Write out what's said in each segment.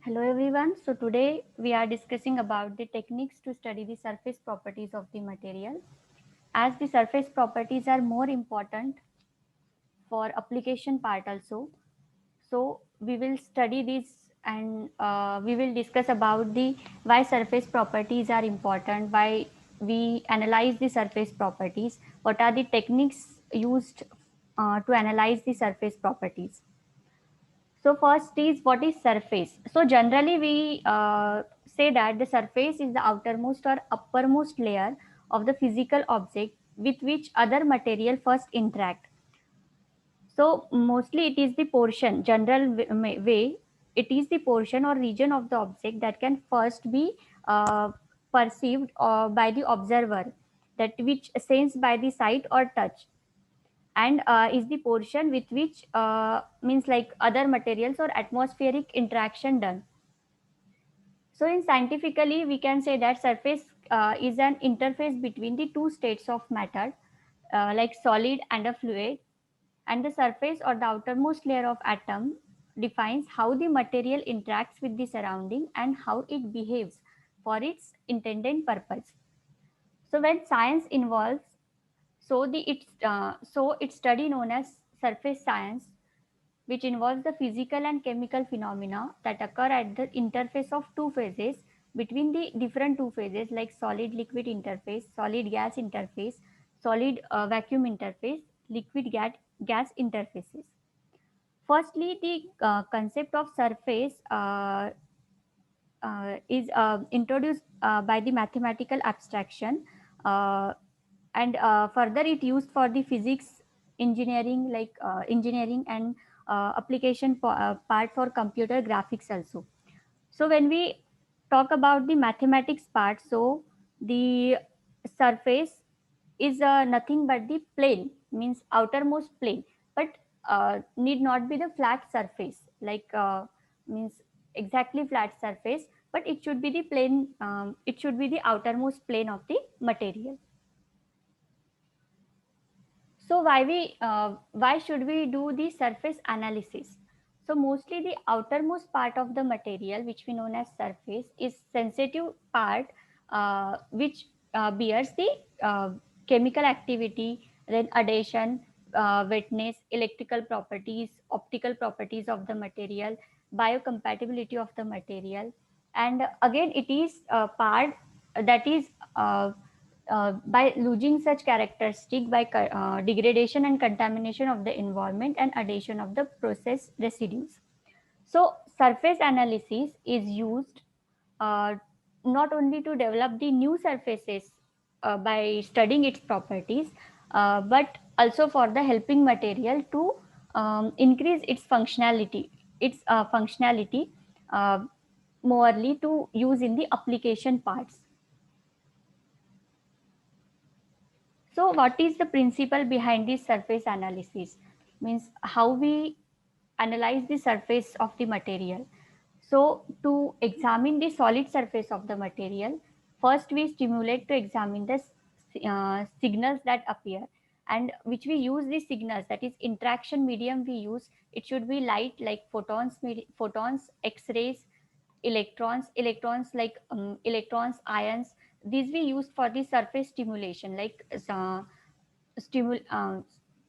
Hello everyone. So today we are discussing about the techniques to study the surface properties of the material. As the surface properties are more important for application part also. So we will study this and we will discuss about the why surface properties are important, why we analyze the surface properties, what are the techniques used to analyze the surface properties. So first is what is surface. So generally we say that the surface is the outermost or uppermost layer of the physical object with which other material first interact. So mostly it is the portion, way, it is the portion or region of the object that can first be perceived by the observer, that which sensed by the sight or touch, and is the portion with which means like other materials or atmospheric interaction done. So in scientifically we can say that surface is an interface between the two states of matter, like solid and a fluid, and the surface or the outermost layer of atom defines how the material interacts with the surrounding and how it behaves for its intended purpose. So when science involves, its study known as surface science, which involves the physical and chemical phenomena that occur at the interface of two phases, between the different two phases like solid liquid interface, solid gas interface, solid vacuum interface, liquid gas interfaces. Firstly, the concept of surface is introduced by the mathematical abstraction, uh, and further it used for the physics, engineering, engineering and application part for computer graphics also. So when we talk about the mathematics part, so the surface is nothing but the plane, means outermost plane, but need not be the flat surface, means exactly flat surface, but it should be the plane, it should be the outermost plane of the material. So why should we do the surface analysis? So mostly the outermost part of the material, which we known as surface, is sensitive part, which bears the chemical activity, then adhesion, wetness, electrical properties, optical properties of the material, biocompatibility of the material, and again it is a part that is by losing such characteristic by degradation and contamination of the environment and addition of the process residues. So surface analysis is used uh, not only to develop the new surfaces by studying its properties, but also for the helping material to increase its functionality uh, morely to use in the application parts. So, what is the principle behind this surface analysis? Means how we analyze the surface of the material. So, to examine the solid surface of the material, first we stimulate to examine the signals that appear, and which we use these signals, that is interaction medium we use. It should be light like photons, X-rays, electrons, ions. These we use for the surface stimulation, stimul- uh,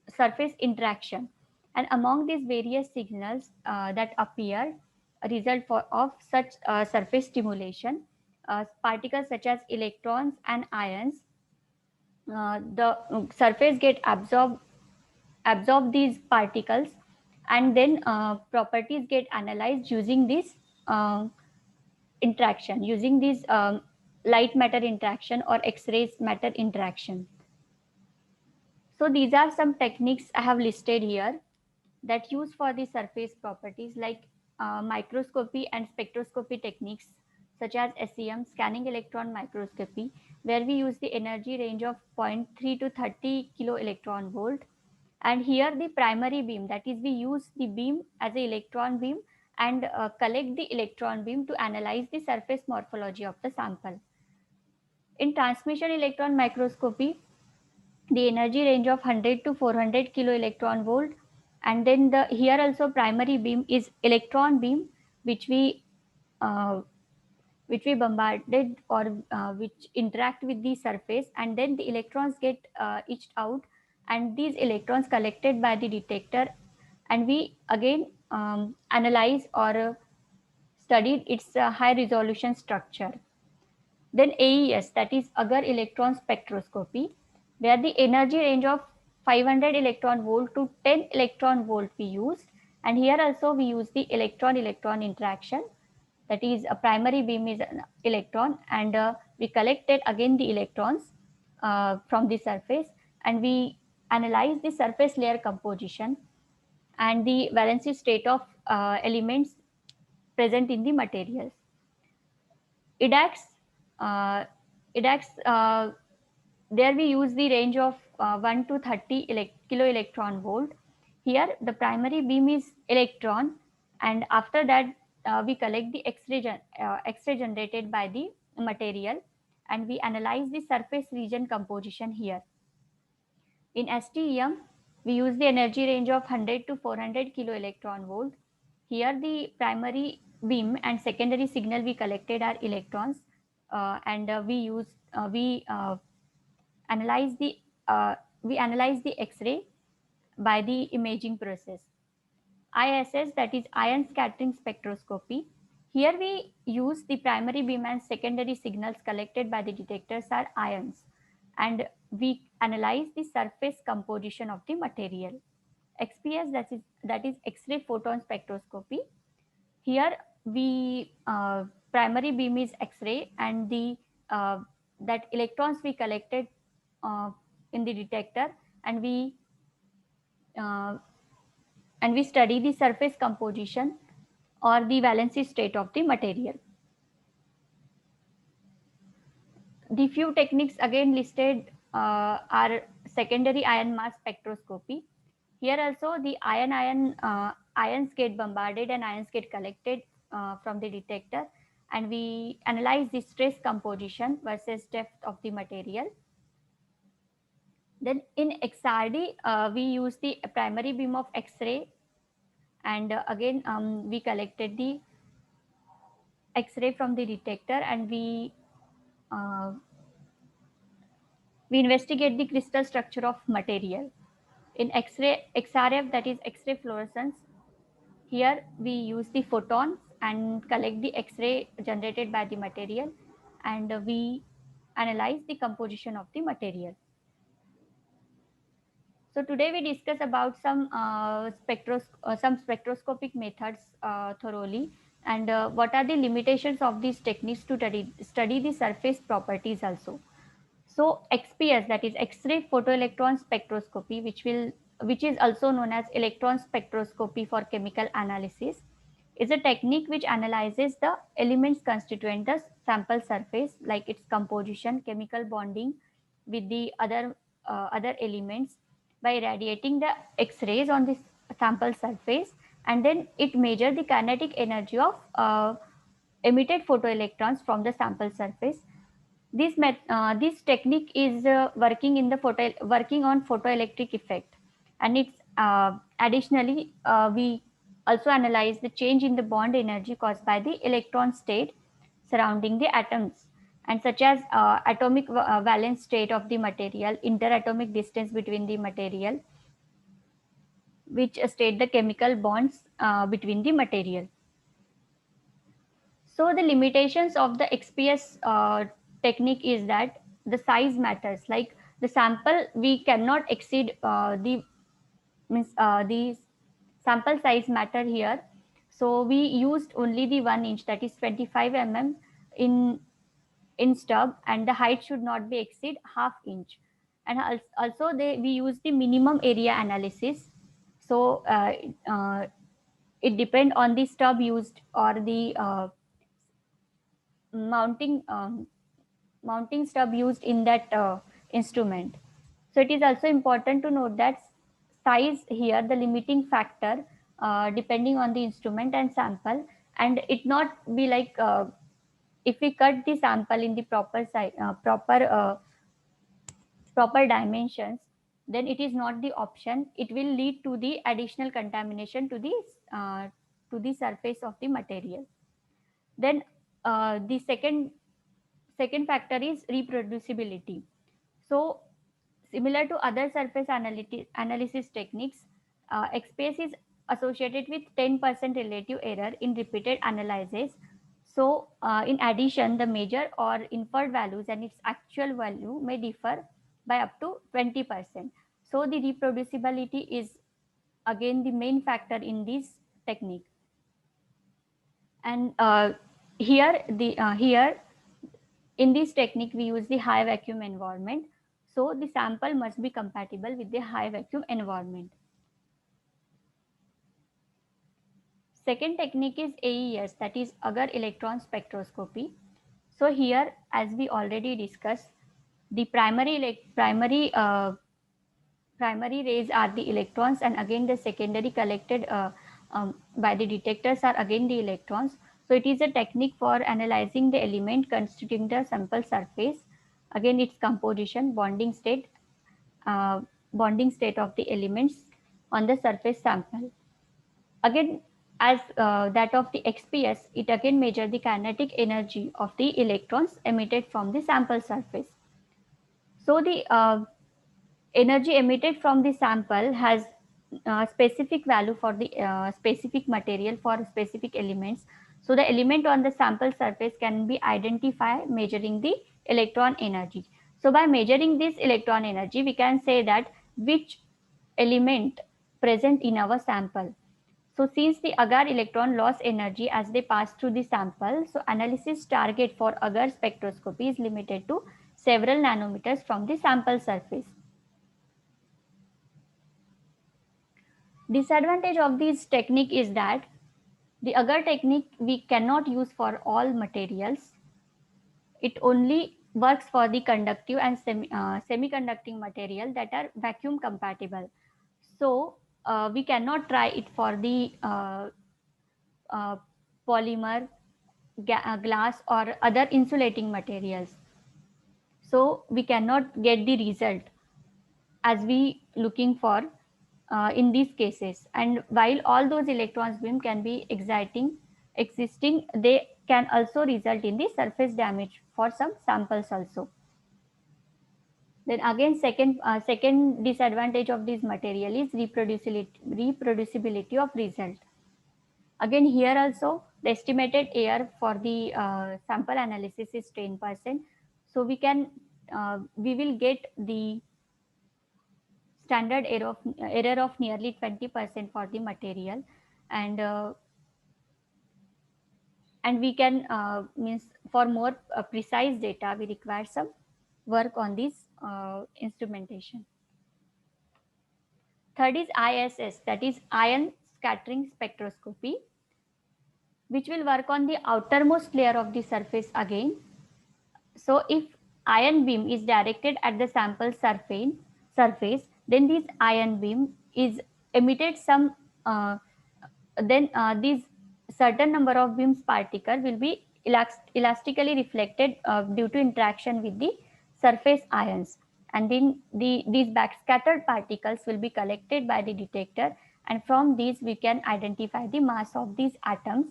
surface interaction. And among these various signals that appear, a result of such surface stimulation, particles such as electrons and ions, the surface get absorb these particles, and then properties get analyzed using this uh, interaction, using this light matter interaction or X-rays matter interaction. So these are some techniques I have listed here that use for the surface properties, like microscopy and spectroscopy techniques such as SEM, scanning electron microscopy, where we use the energy range of zero point 0.3 to 30 kilo electron volt. And here the primary beam, that is we use the beam as a electron beam and collect the electron beam to analyze the surface morphology of the sample. In transmission electron microscopy, the energy range of 100 to 400 kilo electron volt, and then the here also primary beam is electron beam, which we which we bombarded or which interact with the surface, and then the electrons get etched out, and these electrons collected by the detector, and we again analyze or studied its high resolution structure. Then AES, that is Agar electron spectroscopy, where the energy range of 500 electron volt to 10 electron volt we used. And here also we use the electron-electron interaction. That is a primary beam is an electron, and we collected again the electrons from the surface, and we analyze the surface layer composition and the valency state of elements present in the materials. EDAX, uh, EDAX, there we use the range of 1 to 30 kilo electron volt. Here the primary beam is electron, and after that we collect the X-ray generated by the material, and we analyze the surface region composition here. In STEM, we use the energy range of 100 to 400 kilo electron volt. Here the primary beam and secondary signal we collected are electrons, and we analyze the we analyze the X-ray by the imaging process. ISS, that is ion scattering spectroscopy. Here we use the primary beam and secondary signals collected by the detectors are ions, and we analyze the surface composition of the material. XPS, that is X-ray photon spectroscopy. Here we primary beam is X-ray, and the that electrons we collected uh, in the detector, and uh, we study the surface composition or the valency state of the material. The few techniques again listed are secondary ion mass spectroscopy. Here also the ions get bombarded and ions get collected from the detector, and we analyze the stress composition versus depth of the material. Then in XRD, we use the primary beam of X-ray, and again we collected the X-ray from the detector, and uh, we investigate the crystal structure of material. In X-ray XRF, that is X-ray fluorescence, here we use the photons and collect the X-ray generated by the material, and we analyze the composition of the material. So today we discuss about some spectroscopic methods thoroughly, and what are the limitations of these techniques to study the surface properties also. So XPS, that is X-ray photoelectron spectroscopy, which is also known as electron spectroscopy for chemical analysis, is a technique which analyzes the elements constituent the sample surface, like its composition, chemical bonding with the other elements, by radiating the X-rays on this sample surface, and then it measures the kinetic energy of emitted photoelectrons from the sample surface. This technique is working on photoelectric effect, and it's additionally we also analyze the change in the bond energy caused by the electron state surrounding the atoms, and such as atomic valence state of the material, interatomic distance between the material, which state the chemical bonds between the material. So the limitations of the XPS technique is that the size matters. Like the sample, we cannot exceed the sample size matter here. So we used only the 1 inch, that is 25 mm in stub, and the height should not be exceed half inch. And also we use the minimum area analysis. So it depend on the stub used or the mounting mounting stub used in that instrument. So it is also important to note that size here the limiting factor depending on the instrument and sample, and it not be like if we cut the sample in the proper size, proper dimensions, then it is not the option. It will lead to the additional contamination to the surface of the material. Then the second factor is reproducibility. So similar to other surface analysis techniques, XPS is associated with 10% relative error in repeated analysis. So in addition, the measure or inferred values and its actual value may differ by up to 20%. So the reproducibility is again the main factor in this technique. And here in this technique we use the high vacuum environment, so the sample must be compatible with the high vacuum environment. Second technique is AES, that is Agar electron spectroscopy. So here, as we already discussed, the primary rays are the electrons, and again the secondary collected by the detectors are again the electrons. So it is a technique for analyzing the element constituting the sample surface, again its composition, uh, bonding state of the elements on the surface sample. Again, as that of the XPS, it again measures the kinetic energy of the electrons emitted from the sample surface. So the energy emitted from the sample has specific value for the specific material for specific elements. So the element on the sample surface can be identified measuring the electron energy. So by measuring this electron energy, we can say that which element present in our sample. So since the agar electron lost energy as they pass through the sample, so analysis target for agar spectroscopy is limited to several nanometers from the sample surface. Disadvantage of this technique is that the agar technique we cannot use for all materials. It only works for the conductive and semiconducting material that are vacuum compatible. So we cannot try it for the uh, polymer, glass or other insulating materials. So we cannot get the result as we looking for in these cases. And while all those electrons beam can be existing, they can also result in the surface damage for some samples also. Then again, second disadvantage of this material is reproducibility of result. Again, here also the estimated error for the sample analysis is 10%. So we will get the standard error of nearly 20% for the material, and we can means for more precise data we require some work on this instrumentation. Third is ISS, that is ion scattering spectroscopy, which will work on the outermost layer of the surface again. So if ion beam is directed at the sample surface, then this ion beam is emitted some then these certain number of beams particle will be elastically reflected due to interaction with the surface ions, and then these backscattered particles will be collected by the detector, and from these we can identify the mass of these atoms,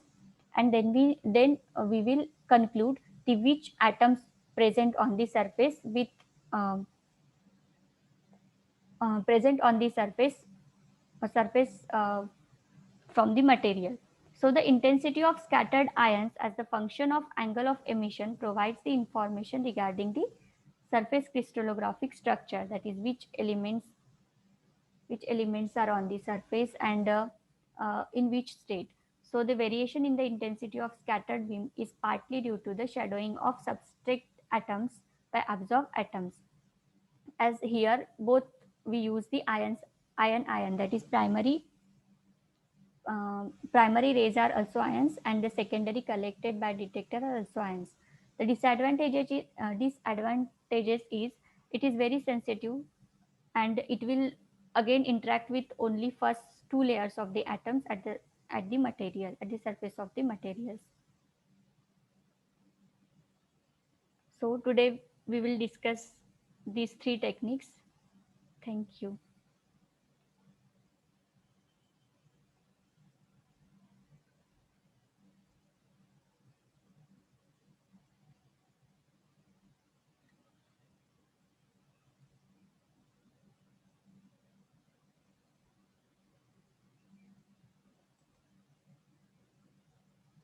and then we will conclude the which atoms present on the surface with um, present on the surface from the material. So the intensity of scattered ions as the function of angle of emission provides the information regarding the surface crystallographic structure, that is which elements are on the surface and in which state. So the variation in the intensity of scattered beam is partly due to the shadowing of substrate atoms by absorbed atoms. As here both we use the ion, that is primary rays are also ions, and the secondary collected by detector are also ions. The disadvantages is it is very sensitive, and it will again interact with only first two layers of the atoms at the surface of the materials. So today we will discuss these three techniques. Thank you.